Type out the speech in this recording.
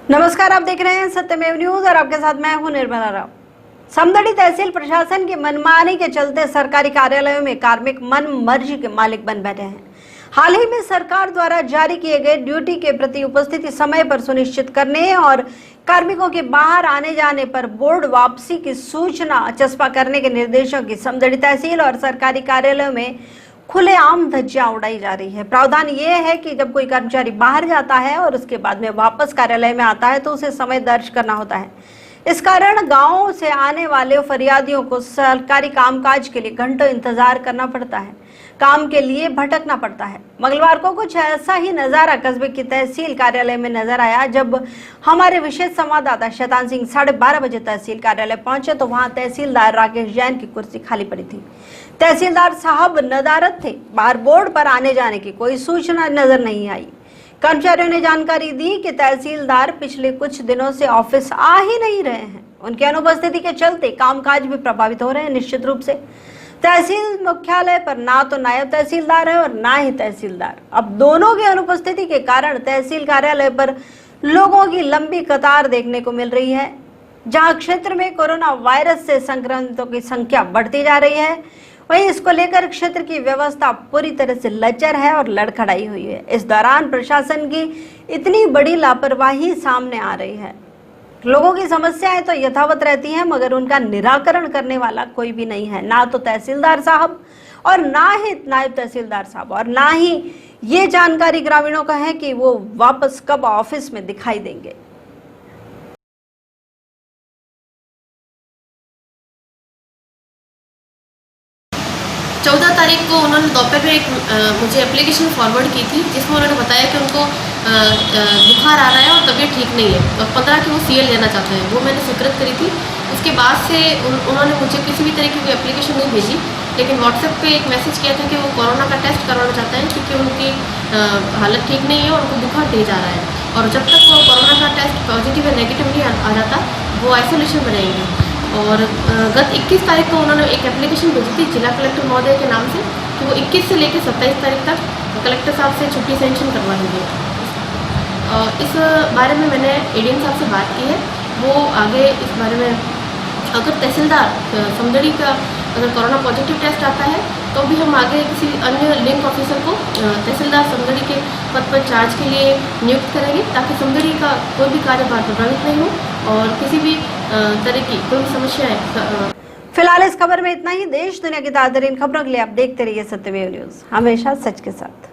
नमस्कार, आप देख रहे हैं सत्यमेव न्यूज और आपके साथ मैं हूं निर्मला राव। समदड़ी तहसील प्रशासन की मनमानी के चलते सरकारी कार्यालयों में कार्मिक मन मर्जी के मालिक बन बैठे हैं। हाल ही में सरकार द्वारा जारी किए गए ड्यूटी के प्रति उपस्थिति समय पर सुनिश्चित करने और कार्मिकों के बाहर आने जाने पर बोर्ड वापसी की सूचना चस्पा करने के निर्देशों की समदड़ी तहसील और सरकारी कार्यालयों में खुलेआम धज्जियां उड़ाई जा रही है। प्रावधान ये है कि जब कोई कर्मचारी बाहर जाता है और उसके बाद में वापस कार्यालय में आता है तो उसे समय दर्ज करना होता है। इस कारण गांवों से आने वाले फरियादियों को सरकारी कामकाज के लिए घंटों इंतजार करना पड़ता है, काम के लिए भटकना पड़ता है। मंगलवार को कुछ ऐसा ही नजारा कस्बे की तहसील कार्यालय में नजर आया। जब हमारे विशेष संवाददाता शैतान सिंह 12:30 बजे तहसील कार्यालय पहुंचे तो वहां तहसीलदार राकेश जैन की कुर्सी खाली पड़ी थी। तहसीलदार साहब नदारत थे, बाहर बोर्ड पर आने जाने की कोई सूचना नजर नहीं आई। कर्मचारियों ने जानकारी दी कि तहसीलदार पिछले कुछ दिनों से ऑफिस आ ही नहीं रहे हैं। उनकी अनुपस्थिति के चलते कामकाज भी प्रभावित हो रहे हैं। निश्चित रूप से तहसील मुख्यालय पर ना तो नायब तहसीलदार है और ना ही तहसीलदार। अब दोनों की अनुपस्थिति के कारण तहसील कार्यालय पर लोगों की लंबी कतार देखने को मिल रही है। जहां क्षेत्र में कोरोना वायरस से संक्रमितों की संख्या बढ़ती जा रही है, वहीं इसको लेकर क्षेत्र की व्यवस्था पूरी तरह से लचर है और लड़खड़ाई हुई है। इस दौरान प्रशासन की इतनी बड़ी लापरवाही सामने आ रही है। लोगों की समस्याएं तो यथावत रहती हैं, मगर उनका निराकरण करने वाला कोई भी नहीं है, ना तो तहसीलदार साहब और ना ही नायब तहसीलदार साहब, और ना ही ये जानकारी ग्रामीणों का है कि वो वापस कब ऑफिस में दिखाई देंगे। 14 तारीख को उन्होंने दोपहर में मुझे एप्लीकेशन फॉरवर्ड की थी, जिसमें उन्होंने बताया कि उनको बुखार आ रहा है और तबीयत ठीक नहीं है और 15 की वो सीएल लेना चाहते हैं। वो मैंने स्वीकृत करी थी। उसके बाद से उन्होंने मुझे किसी भी तरह की कोई एप्लीकेशन नहीं भेजी, लेकिन व्हाट्सएप पे एक मैसेज किया था कि वो कोरोना का टेस्ट करवाना चाहते हैं क्योंकि उनकी हालत ठीक नहीं है और उनको बुखार तेज आ रहा है, और जब तक वो कोरोना का टेस्ट पॉजिटिव या नेगेटिव नहीं आ जाता वो आइसोलेशन बनाएंगे। और गत 21 तारीख को उन्होंने एक एप्लीकेशन भेजी थी जिला कलेक्टर महोदय के नाम से कि वो 21 से लेकर 27 तारीख तक कलेक्टर साहब से छुट्टी सेंक्शन करवा देंगे। इस बारे में मैंने एडीएम साहब से बात की है। वो आगे इस बारे में अगर तहसीलदार समदड़ी का अगर कोरोना पॉजिटिव टेस्ट आता है तो भी हम आगे किसी अन्य लिंक ऑफिसर को तहसीलदार समदड़ी के पद पर चार्ज के लिए नियुक्त करेंगे, ताकि समदड़ी का कोई भी कार्यभार प्रभावित नहीं हो और किसी भी तरह की कोई समस्या है। फिलहाल इस खबर में इतना ही। देश दुनिया की ताज़ा खबरों के लिए आप देखते रहिए सत्यमेव न्यूज, हमेशा सच के साथ।